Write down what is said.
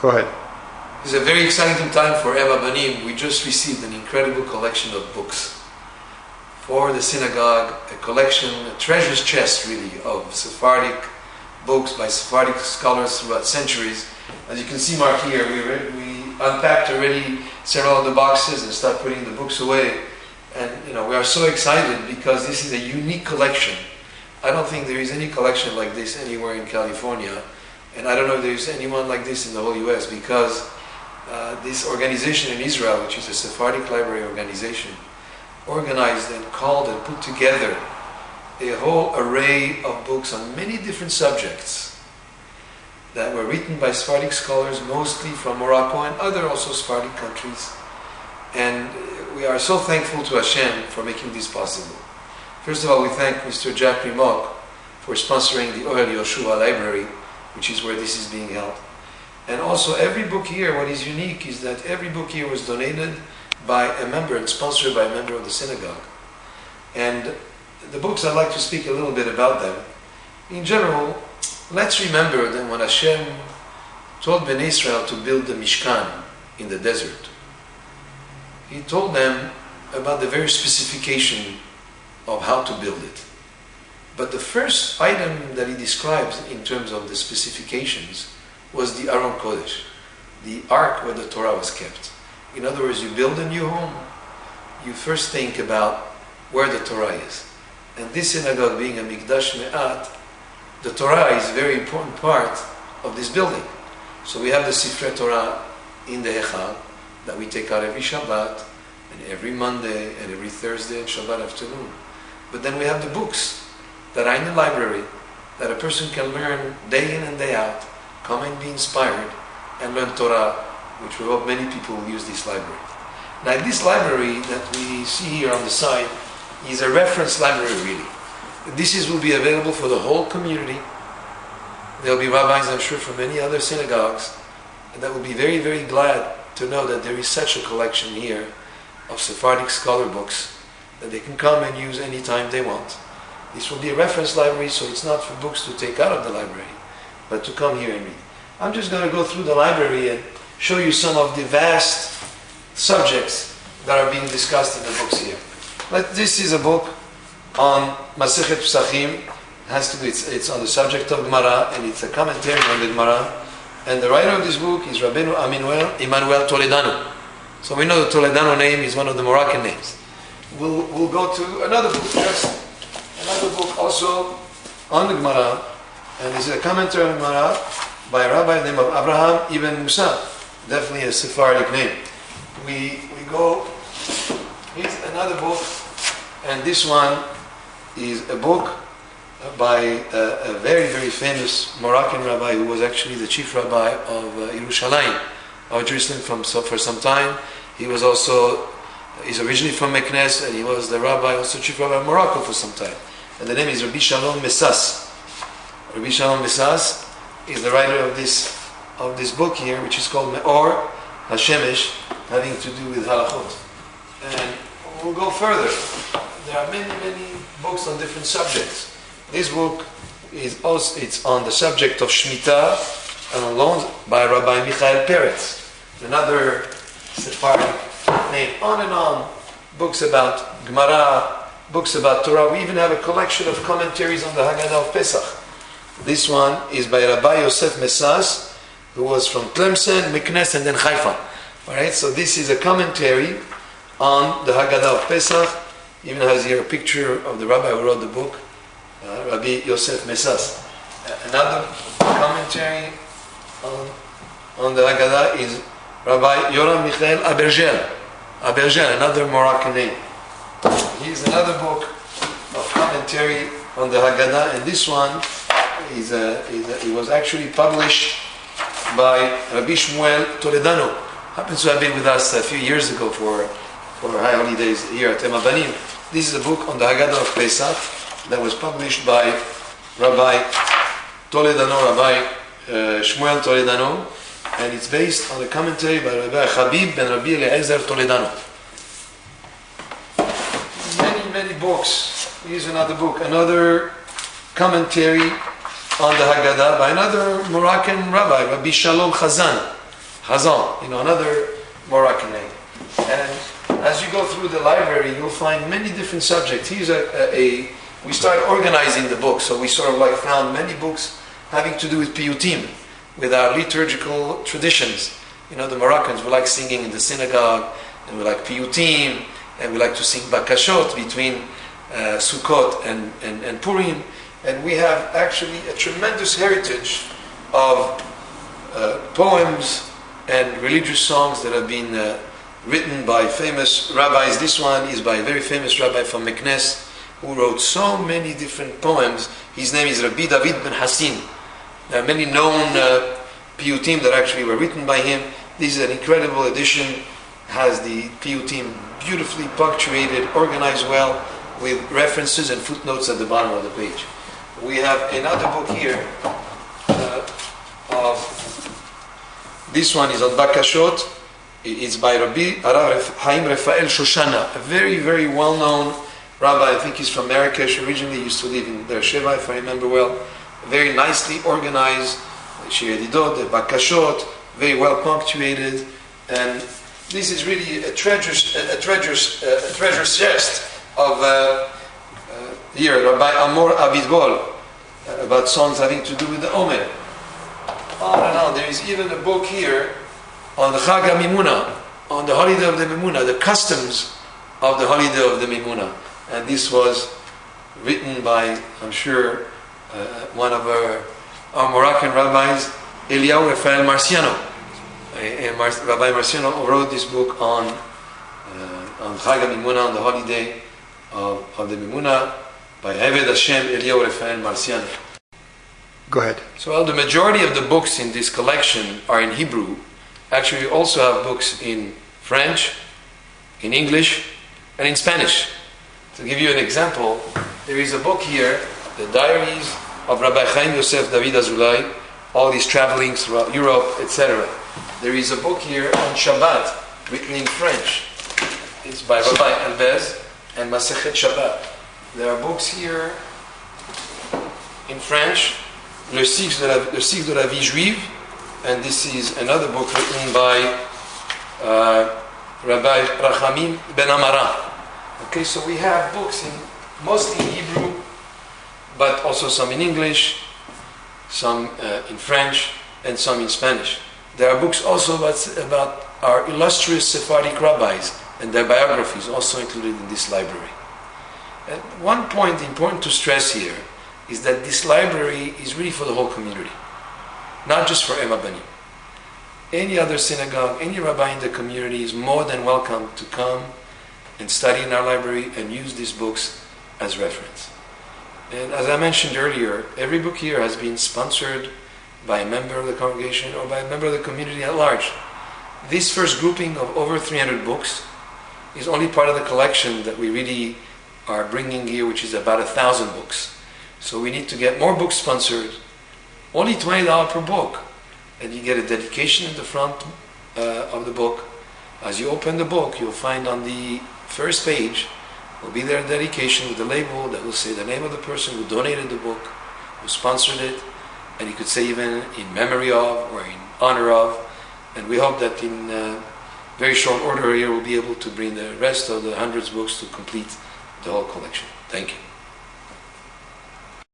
Go ahead. It's a very exciting time for EmHabanim. We just received an incredible collection of books for the synagogue, a collection, a treasures chest really, of Sephardic books by Sephardic scholars throughout centuries. As you can see, Mark, here, we unpacked already several of the boxes and started putting the books away. And we are so excited because this is a unique collection. I don't think there is any collection like this anywhere in California. And I don't know if there is anyone like this in the whole US, because this organization in Israel, which is a Sephardic Library organization, organized and called and put together a whole array of books on many different subjects that were written by Sephardic scholars, mostly from Morocco and other also Sephardic countries. And we are so thankful to Hashem for making this possible. First of all, we thank Mr. Jack Rimok for sponsoring the Ohel Yoshua Library, which is where this is being held. And also every book here, what is unique is that every book here was donated by a member and sponsored by a member of the synagogue. And the books, I'd like to speak a little bit about them. In general, let's remember that when Hashem told Bnei Israel to build the Mishkan in the desert, He told them about the very specification of how to build it. But the first item that He describes in terms of the specifications was the Aron Kodesh, the ark where the Torah was kept. In other words, you build a new home, you first think about where the Torah is. And this synagogue being a Mikdash Me'at, the Torah is a very important part of this building. So we have the Sifrei Torah in the Hechal that we take out every Shabbat, and every Monday, and every Thursday and Shabbat afternoon. But then we have the books that are in the library that a person can learn day in and day out, come and be inspired, and learn Torah, which we hope many people will use this library. Now, this library that we see here on the side is a reference library, really. This will be available for the whole community. There will be rabbis, I'm sure, from many other synagogues, and that will be very, very glad to know that there is such a collection here of Sephardic scholar books that they can come and use anytime they want. This will be a reference library, so it's not for books to take out of the library, but to come here and read. I'm just going to go through the library and show you some of the vast subjects that are being discussed in the books here. This is a book on Masechet Pesachim. It's on the subject of Gemara, and it's a commentary on the Gemara. And the writer of this book is Rabbeinu Emmanuel Toledano. So we know the Toledano name is one of the Moroccan names. We'll go to another book, just another book also on the Gemara, and this is a commentary on Gemara by a rabbi named Abraham Ibn Musa, definitely a Sephardic name. We go, here's another book, and this one is a book by a very, very famous Moroccan rabbi who was actually the chief rabbi of Yerushalayim, of Jerusalem for some time. He's originally from Meknes, and he was the rabbi, also chief rabbi of Morocco for some time. And the name is Rabbi Shalom Messas. Rabbi Shalom Messas is the writer of this book here, which is called Me'or HaShemesh, having to do with halachot. And we'll go further. There are many, many books on different subjects. This book is also, it's on the subject of Shemitah and loans by Rabbi Michael Peretz, another Sephardic name. On and on. Books about Gemara, books about Torah. We even have a collection of commentaries on the Haggadah of Pesach. This one is by Rabbi Yosef Messas, who was from Tlemcen, Meknes, and then Haifa. Alright, so this is a commentary on the Haggadah of Pesach. Even has here a picture of the rabbi who wrote the book, Rabbi Yosef Messas. Another commentary on the Haggadah is Rabbi Yoram Michael Abergel, another Moroccan name. Here's another book of commentary on the Haggadah, and this one it was actually published by Rabbi Shmuel Toledano. Happens to have been with us a few years ago for high holidays here at EmHabanim. This is a book on the Haggadah of Pesach that was published by Rabbi Toledano, Rabbi Shmuel Toledano, and it's based on a commentary by Rabbi Habib ben Rabbi Eliezer Toledano. Many books. Here's another book, another commentary on the Haggadah by another Moroccan rabbi, Rabbi Shalom Chazan. Hazan, another Moroccan name. And as you go through the library, you'll find many different subjects. Here's we started organizing the books, so we sort of found many books having to do with piyutim, with our liturgical traditions. The Moroccans, we like singing in the synagogue, and we like piyutim, and we like to sing bakashot between Sukkot and Purim. And we have actually a tremendous heritage of poems and religious songs that have been written by famous rabbis. This one is by a very famous rabbi from Meknes, who wrote so many different poems. His name is Rabbi David ben Hassin. There are many known piyutim that actually were written by him. This is an incredible edition. Has the piyutim beautifully punctuated, organized well, with references and footnotes at the bottom of the page. We have another book here this one is on Bakashot. It's by Rabbi Arav Haim Rafael Shoshana, a very, very well-known rabbi. I think he's from Marrakesh originally, used to live in Be'er Sheva, if I remember well. Very nicely organized, Shir Yedidot, the Bakashot, very well punctuated, and this is really a treasure chest of here, Rabbi Amor Abidbol, about songs having to do with the Omer. On and on. There is even a book here on the Chag HaMimuna, on the holiday of the Mimuna, the customs of the holiday of the Mimuna. And this was written by, I'm sure, one of our Moroccan rabbis, Eliyahu Rafael Marciano. Rabbi Marciano wrote this book on Chag HaMimuna, on the holiday of the Mimuna, by Eved Hashem Eliyahu Rafael Marciano. Go ahead. So, the majority of the books in this collection are in Hebrew. Actually, we also have books in French, in English, and in Spanish. To give you an example, there is a book here, the Diaries of Rabbi Chaim Yosef David Azulai, all his travelings throughout Europe, etc. There is a book here on Shabbat, written in French. It's by Rabbi Albez and Masechet Shabbat. There are books here in French, Le Cycle de la Vie Juive, and this is another book written by Rabbi Rachamim Ben Amara. Okay, so we have books mostly in Hebrew, but also some in English, some in French, and some in Spanish. There are books also about our illustrious Sephardic rabbis and their biographies, also included in this library. And one point important to stress here is that this library is really for the whole community, not just for EmHabanim. Any other synagogue, any rabbi in the community is more than welcome to come and study in our library and use these books as reference. And as I mentioned earlier, every book here has been sponsored by a member of the congregation or by a member of the community at large. This first grouping of over 300 books is only part of the collection that we really are bringing here, which is about 1,000 books. So we need to get more books sponsored, only $20 per book. And you get a dedication in the front of the book. As you open the book, you'll find on the first page will be their dedication with the label that will say the name of the person who donated the book, who sponsored it, and you could say even in memory of or in honor of. And we hope that in very short order here we'll be able to bring the rest of the hundreds of books to complete the whole collection. Thank you.